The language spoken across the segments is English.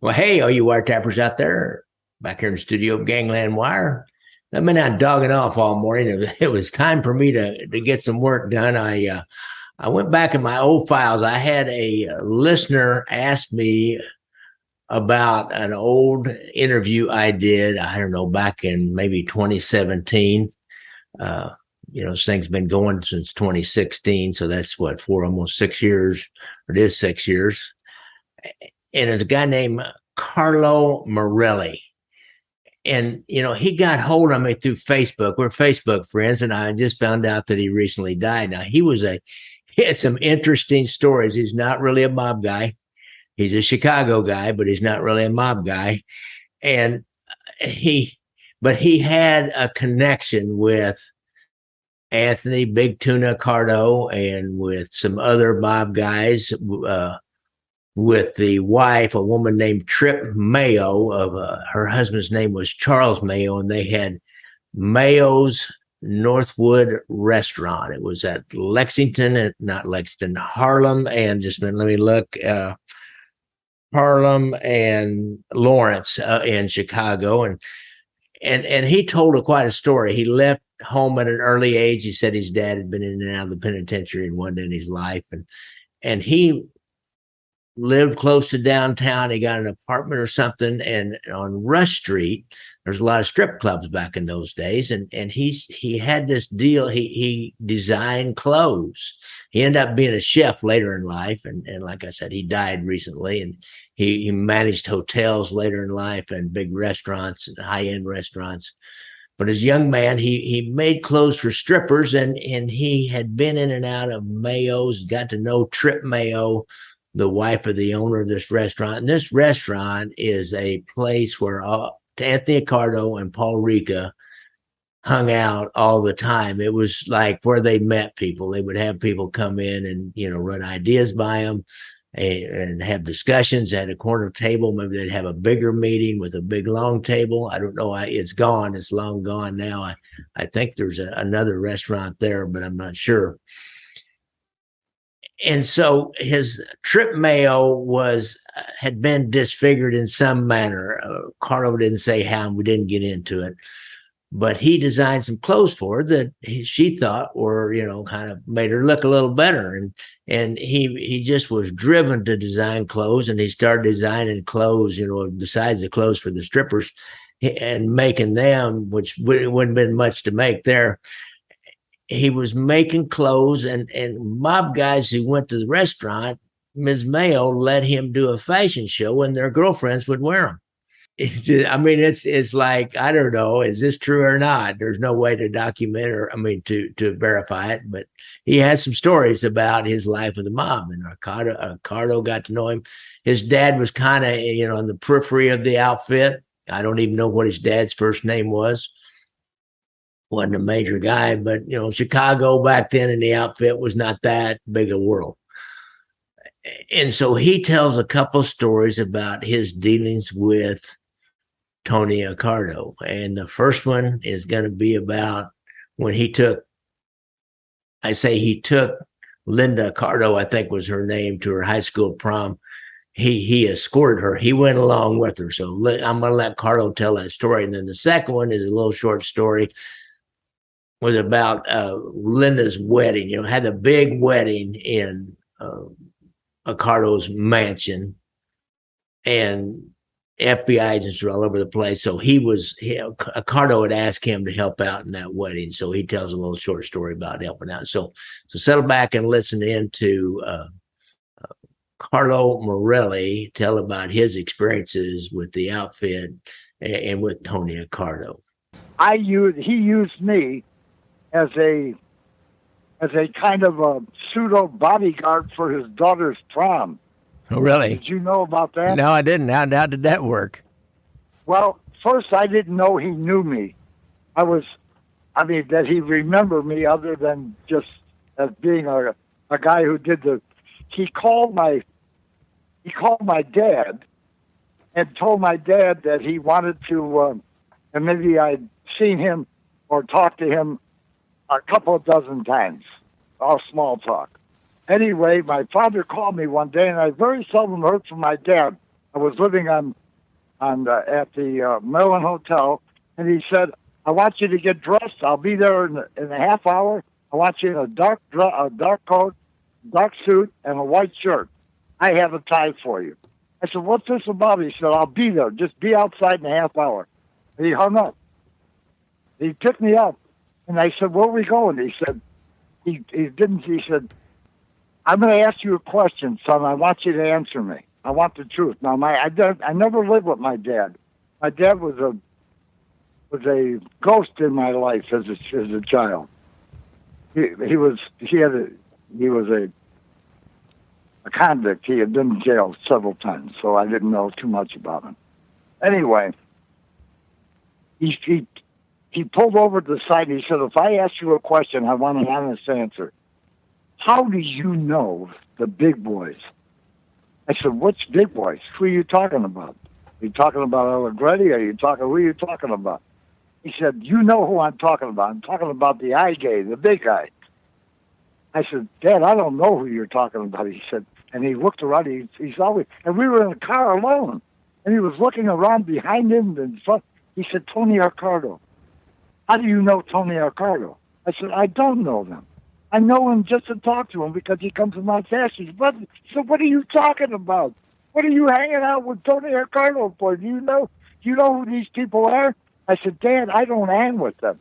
Well, hey, all you wiretappers out there, back here in the studio of Gangland Wire. I've been out dogging off all morning. It was time for me to get some work done. I went back in my old files. I had a listener ask me about an old interview I did, I don't know, back in maybe 2017. Uh, this thing's been going since 2016. So that's what, for almost 6 years. It is 6 years. And there's a guy named Carlo Morelli. And, he got hold of me through Facebook. We're Facebook friends. And I just found out that he recently died. Now, he had some interesting stories. He's not really a mob guy. He's a Chicago guy, but he's not really a mob guy. And but he had a connection with Anthony Big Tuna Accardo and with some other mob guys, with the wife, a woman named Trip Mayo. Her husband's name was Charles Mayo, and they had Mayo's Northwood Restaurant. It was at Harlem, and just let me look. Harlem and Lawrence in Chicago, and he told quite a story. He left home at an early age. He said his dad had been in and out of the penitentiary and one day in his life, and he lived close to downtown. He got an apartment or something, and on Rush Street, there's a lot of strip clubs back in those days. And he had this deal. He designed clothes. He ended up being a chef later in life, and like I said, he died recently. And he managed hotels later in life and big restaurants and high end restaurants. But as a young man, he made clothes for strippers, and he had been in and out of Mayo's. Got to know Trip Mayo, the wife of the owner of this restaurant. And this restaurant is a place where Anthony Accardo and Paul Ricca hung out all the time. It was like where they met people. They would have people come in and, run ideas by them and have discussions at a corner table. Maybe they'd have a bigger meeting with a big long table. I don't know. It's gone. It's long gone now. I think there's another restaurant there, but I'm not sure. And so his Trip Mayo had been disfigured in some manner. Carlo didn't say how, and we didn't get into it. But he designed some clothes for her that she thought were, kind of made her look a little better. And he just was driven to design clothes, and he started designing clothes, besides the clothes for the strippers, and making them, which wouldn't have been much to make there. He was making clothes, and mob guys who went to the restaurant, Ms. Mayo let him do a fashion show, and their girlfriends would wear them. It's like, I don't know, is this true or not? There's no way to document to verify it, but he has some stories about his life with the mob, and Accardo got to know him. His dad was kind of, on the periphery of the outfit. I don't even know what his dad's first name was. Wasn't a major guy, but Chicago back then in the outfit was not that big a world. And so he tells a couple stories about his dealings with Tony Accardo. And the first one is going to be about when he took Linda Accardo, I think was her name, to her high school prom. He escorted her. He went along with her. So I'm going to let Carlo tell that story. And then the second one is a little short story. Was about Linda's wedding. Had a big wedding in Accardo's mansion, and FBI agents were all over the place. So Accardo had asked him to help out in that wedding. So he tells a little short story about helping out. So settle back and listen in to Carlo Morelli tell about his experiences with the outfit and with Tony Accardo. He used me as a kind of a pseudo bodyguard for his daughter's prom. Oh, really? Did you know about that? No, I didn't. How did that work? Well, first I didn't know he knew me. That he remembered me, other than just as being a guy who did he called my dad and told my dad that he wanted to, and maybe I'd seen him or talked to him a couple of dozen times, all small talk. Anyway, my father called me one day, and I very seldom heard from my dad. I was living at the Maryland Hotel, and he said, "I want you to get dressed. I'll be there in a half hour. I want you in a dark coat, dark suit, and a white shirt. I have a tie for you." I said, "What's this about?" He said, "I'll be there. Just be outside in a half hour." And he hung up. He picked me up, and I said, "Where are we going?" He said, he didn't. He said, "I'm going to ask you a question, son. I want you to answer me. I want the truth." Now, I never lived with my dad. My dad was a ghost in my life as a child. He was a convict. He had been in jail several times, so I didn't know too much about him. Anyway, he pulled over to the side and he said, "If I ask you a question, I want an honest answer. How do you know the big boys?" I said, "Which big boys? Who are you talking about? Are you talking about Allegretti? Who are you talking about?" He said, "You know who I'm talking about. I'm talking about the eye guy, the big guy." I said, "Dad, I don't know who you're talking about." He said, and he looked around. He's always, and we were in a car alone, and he was looking around behind him and front. He said, "Tony Accardo." "How do you know Tony Accardo?" I said, "I don't know them. I know him just to talk to him because he comes to my fashions." "But so what are you talking about? What are you hanging out with Tony Accardo for? Do you know who these people are?" I said, "Dad, I don't hang with them.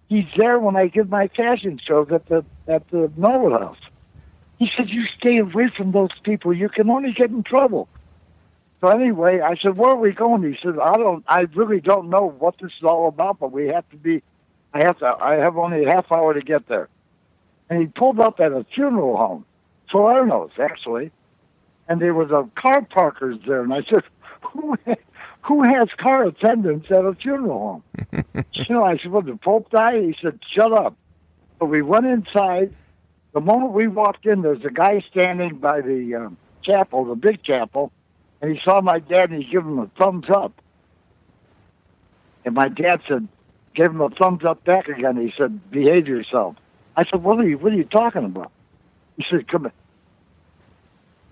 He's there when I give my fashion shows at the Noble House." He said, "You stay away from those people. You can only get in trouble." So anyway, I said, "Where are we going?" He said, I really don't know what this is all about, but I have only a half hour to get there." And he pulled up at a funeral home, Salerno's actually, and there was a car parkers there. And I said, who has car attendants at a funeral home? I said, "Well, the Pope died?" He said, "Shut up." So we went inside. The moment we walked in, there's a guy standing by the chapel, the big chapel, and he saw my dad, and he gave him a thumbs up. And my dad gave him a thumbs up back again. He said, "Behave yourself." I said, what are you talking about?" He said, "Come in."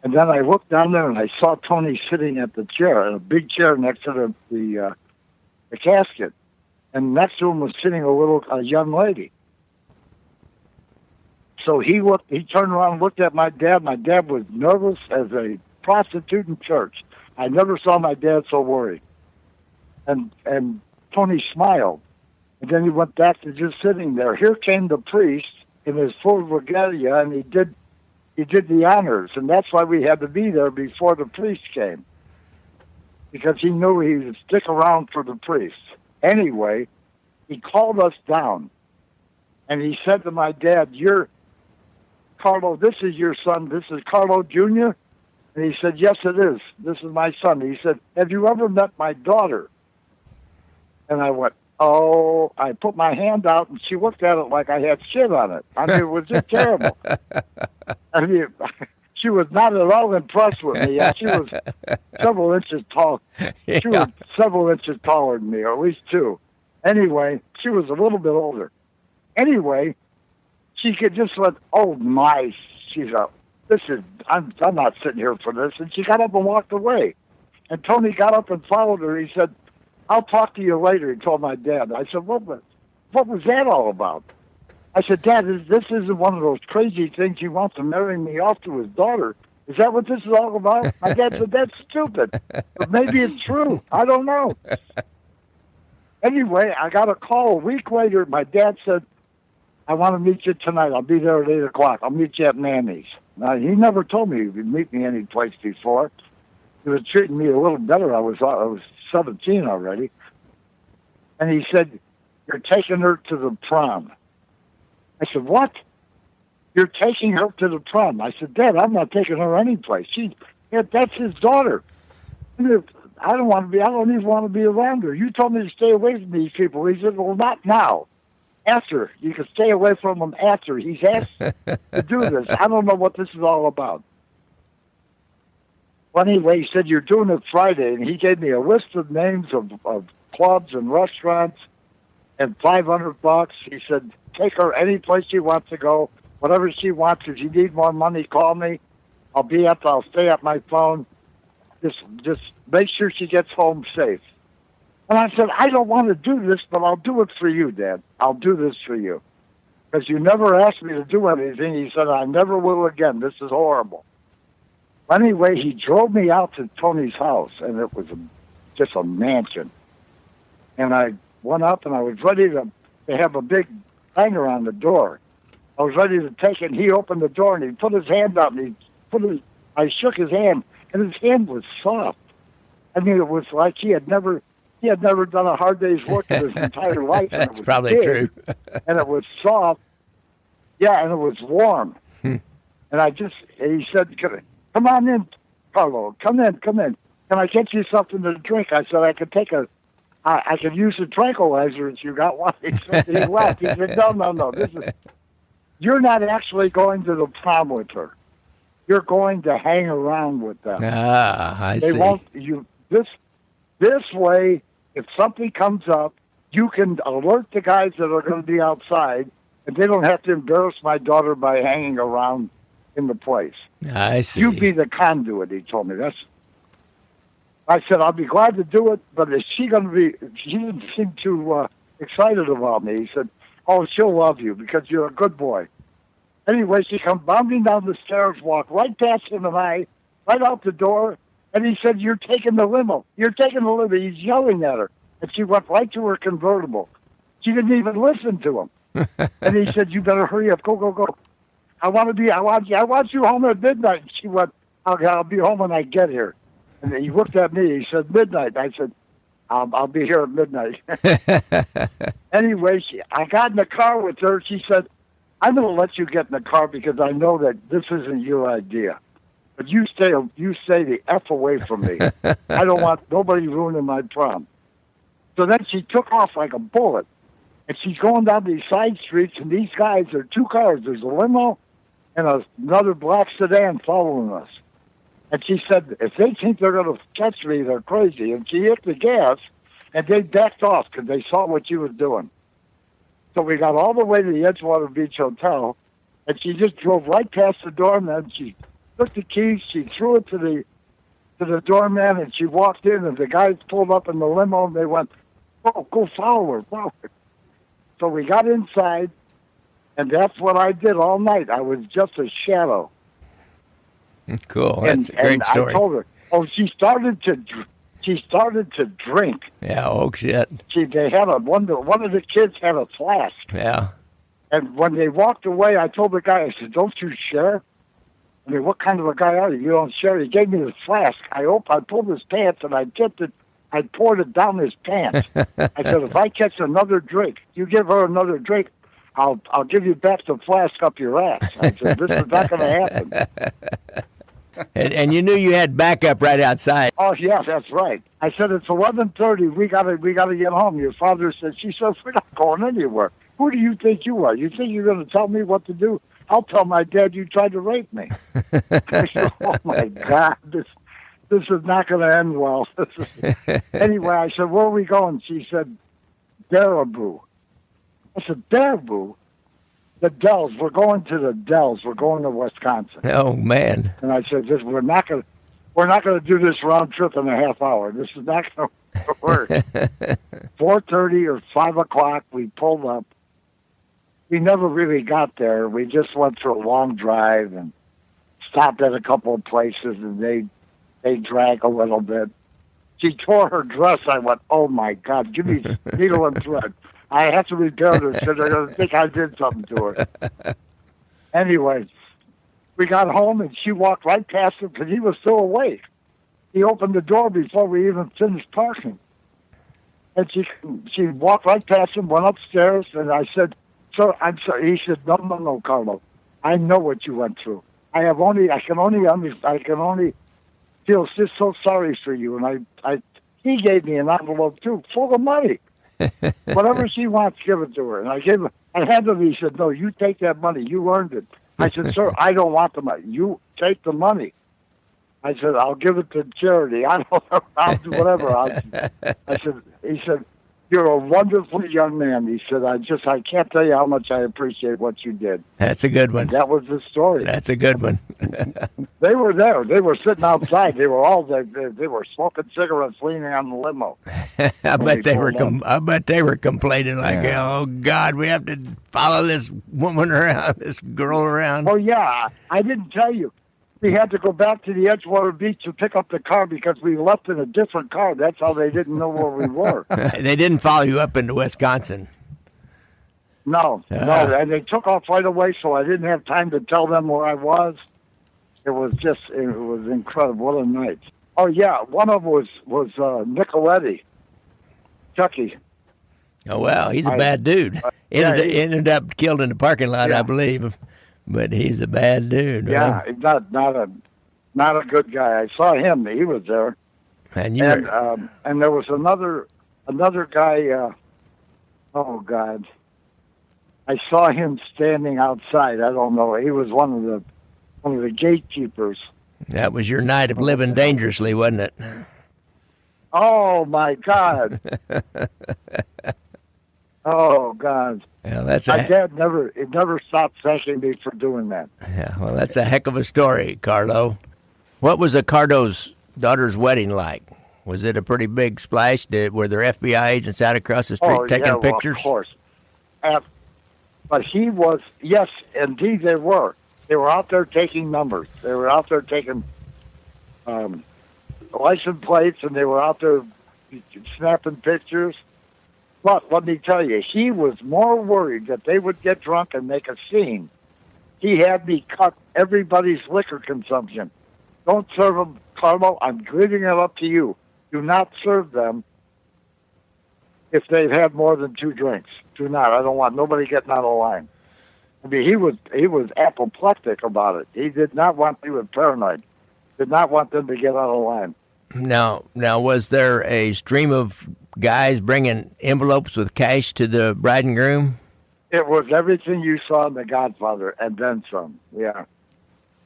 And then I looked down there, and I saw Tony sitting at the chair, a big chair next to the casket. And next to him was sitting a young lady. So he turned around and looked at my dad. My dad was nervous as a prostitute in church. I never saw my dad so worried. And Tony smiled. And then he went back to just sitting there. Here came the priest in his full regalia, and he did the honors. And that's why we had to be there before the priest came, because he knew he would stick around for the priest. Anyway, he called us down, and he said to my dad, "Carlo, this is your son. This is Carlo Jr.?" And he said, "Yes, it is. This is my son." He said, "Have you ever met my daughter?" And I went, "Oh," I put my hand out, and she looked at it like I had shit on it. I mean, it was just terrible. I mean, she was not at all impressed with me. She was several inches tall. Yeah. She was several inches taller than me, or at least two. Anyway, she was a little bit older. Anyway, she could just went, "Oh my," she's up. I'm not sitting here for this. And she got up and walked away. And Tony got up and followed her. He said, "I'll talk to you later," he told my dad. I said, what was that all about? I said, "Dad, this isn't one of those crazy things he wants to marry me off to his daughter. Is that what this is all about?" My dad said, "That's stupid. But maybe it's true. I don't know." Anyway, I got a call a week later. My dad said, "I want to meet you tonight. I'll be there at 8 o'clock. I'll meet you at Manny's." Now, he never told me he would meet me any place before. He was treating me a little better. I was 17 already. And he said, "You're taking her to the prom." I said, "What? You're taking her to the prom?" I said, "Dad, I'm not taking her anyplace. That's his daughter. I don't even want to be around her. You told me to stay away from these people." He said, "Well, not now. After. You can stay away from him after. He's asked to do this. I don't know what this is all about." Well, anyway, he said, "You're doing it Friday." And he gave me a list of names of clubs and restaurants and $500. He said, "Take her any place she wants to go, whatever she wants. If you need more money, call me. I'll stay at my phone." Just make sure she gets home safe. And I said, I don't want to do this, but I'll do it for you, Dad. I'll do this for you. Because you never asked me to do anything. He said, I never will again. This is horrible. Anyway, he drove me out to Tony's house, and it was just a mansion. And I went up, and I was ready to have a big hanger on the door. I was ready to take it, and he opened the door, and he put his hand up, and I shook his hand, and his hand was soft. I mean, it was like he had never done a hard day's work in his entire life. And That's probably true. And it was soft. Yeah, and it was warm. And he said, come on in, Carlo. Come in. Can I get you something to drink? I said, I could use a tranquilizer if you got one. He laughed. He said, no. You're not actually going to the prom with her. You're going to hang around with them. I see. They won't, this way, if something comes up, you can alert the guys that are going to be outside, and they don't have to embarrass my daughter by hanging around in the place. I see. You be the conduit, he told me. I said, I'll be glad to do it, but is she going to be, she didn't seem too excited about me. He said, oh, she'll love you because you're a good boy. Anyway, she comes bounding down the stairs, walked right past him and I, right out the door, and he said, you're taking the limo. You're taking the limo. He's yelling at her. And she went right to her convertible. She didn't even listen to him. And he said, you better hurry up. Go. I want you home at midnight. And she went, I'll be home when I get here. And he looked at me. He said, midnight. I said, I'll be here at midnight. Anyway, I got in the car with her. She said, I'm going to let you get in the car because I know that this isn't your idea. But you stay the F away from me. I don't want nobody ruining my prom. So then she took off like a bullet. And she's going down these side streets, and these guys, there are two cars. There's a limo and another black sedan following us. And she said, if they think they're going to catch me, they're crazy. And she hit the gas, and they backed off because they saw what she was doing. So we got all the way to the Edgewater Beach Hotel, and she just drove right past the doorman. She took the keys, she threw it to the doorman, and she walked in, and the guys pulled up in the limo, and they went, oh, go follow her. So we got inside, and that's what I did all night. I was just a shadow. Cool. That's a great story. I told her, she started to drink. Yeah, oh shit. They had one of the kids had a flask. Yeah. And when they walked away, I told the guy, I said, don't you share? I mean, what kind of a guy are you? You don't share. He gave me the flask. I pulled his pants and I tipped it. I poured it down his pants. I said, if I catch another drink, you give her another drink, I'll give you back the flask up your ass. I said, this is not going to happen. And you knew you had backup right outside. Oh yeah, that's right. I said it's 11:30. We gotta get home. Your father said. She says we're not going anywhere. Who do you think you are? You think you're going to tell me what to do? I'll tell my dad you tried to rape me. I said, oh my God, this is not going to end well. Anyway, I said, where are we going? She said, Baraboo. I said, Baraboo? The Dells. We're going to the Dells. We're going to Wisconsin. Oh man! And I said, we're not going to do this round trip in a half hour. This is not going to work. 4:30 or 5 o'clock, we pulled up. We never really got there. We just went for a long drive and stopped at a couple of places, and they drank a little bit. She tore her dress. I went, oh my God! Give me needle and thread. I have to repair her so they're going to think I did something to her. Anyway, we got home, and she walked right past him because he was still awake. He opened the door before we even finished parking. And she walked right past him, went upstairs, and I said, sir, I'm sorry. He said, no, Carlo. I know what you went through. I can only feel just so sorry for you. And he gave me an envelope, too, full of money. Whatever she wants, give it to her. And I handed him. He said, no, you take that money. You earned it. I said, sir, I don't want the money. You take the money. I said, I'll give it to charity. I don't know. I'll do whatever. He said, You're a wonderful young man. He said, I can't tell you how much I appreciate what you did. That's a good one. And that was the story. That's a good one. They were there. They were sitting outside. They were smoking cigarettes, leaning on the limo. I bet they were complaining like, oh God, we have to follow this woman around, this girl around. Oh yeah, I didn't tell you. We had to go back to the Edgewater Beach to pick up the car because we left in a different car. That's how they didn't know where we were. They didn't follow you up into Wisconsin. No, and they took off right away, so I didn't have time to tell them where I was. It was incredible. What a night. Oh, yeah, one of them was Nicoletti, Chucky. Oh, wow, he's a bad dude. Ended up killed in the parking lot, I believe. But he's a bad dude. Yeah, he's not a good guy. I saw him. He was there. And there was another guy, oh, God. I saw him standing outside. I don't know. He was one of the gatekeepers. That was your night of living dangerously, wasn't it? Oh my God! Oh God! Yeah, my dad never stopped thanking me for doing that. Yeah, well, that's a heck of a story, Carlo. What was Accardo's daughter's wedding like? Was it a pretty big splash? Were there FBI agents out across the street taking pictures? Of course. But he was, yes, indeed they were. They were out there taking numbers. They were out there taking license plates, and they were out there snapping pictures. But let me tell you, he was more worried that they would get drunk and make a scene. He had me cut everybody's liquor consumption. Don't serve them, Carlo. I'm leaving it up to you. Do not serve them if they've had more than 2 drinks. Do not. I don't want nobody getting out of line. I mean, he was apoplectic about it. He did not want. He was paranoid. Did not want them to get out of line. Now, was there a stream of guys bringing envelopes with cash to the bride and groom? It was everything you saw in The Godfather, and then some. Yeah.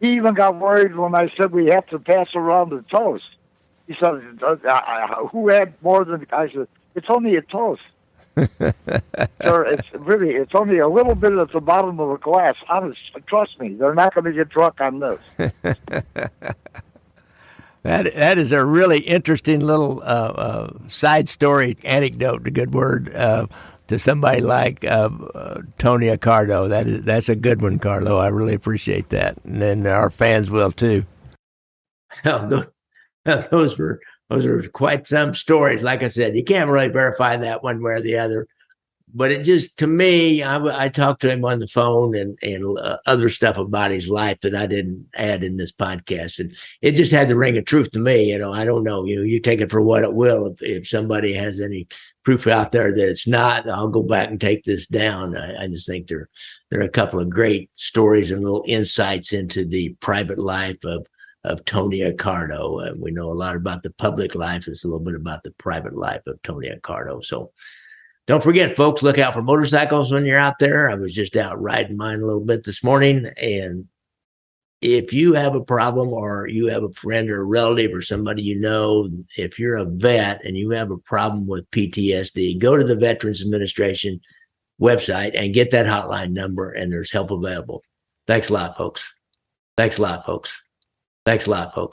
He even got worried when I said we have to pass around the toast. He said, "Who had more than?" I said, "It's only a toast." Sure, it's only a little bit at the bottom of a glass. Honest, trust me, they're not going to get drunk on this. That is a really interesting little side story, anecdote, a good word, to somebody like Tony Accardo. That's a good one, Carlo. I really appreciate that, and then our fans will too. Those were quite some stories. Like I said, you can't really verify that one way or the other. But it just, to me, I talked to him on the phone and other stuff about his life that I didn't add in this podcast. And it just had the ring of truth to me. I don't know. You take it for what it will. If somebody has any proof out there that it's not, I'll go back and take this down. I just think there are a couple of great stories and little insights into the private life of Tony Accardo. We know a lot about the public life. It's a little bit about the private life of Tony Accardo. So don't forget, folks, look out for motorcycles when you're out there. I was just out riding mine a little bit this morning. And if you have a problem, or you have a friend or a relative or somebody you know, if you're a vet and you have a problem with PTSD, go to the Veterans Administration website and get that hotline number, and there's help available. Thanks a lot, folks. Thanks a lot, folks. Thanks a lot, folks.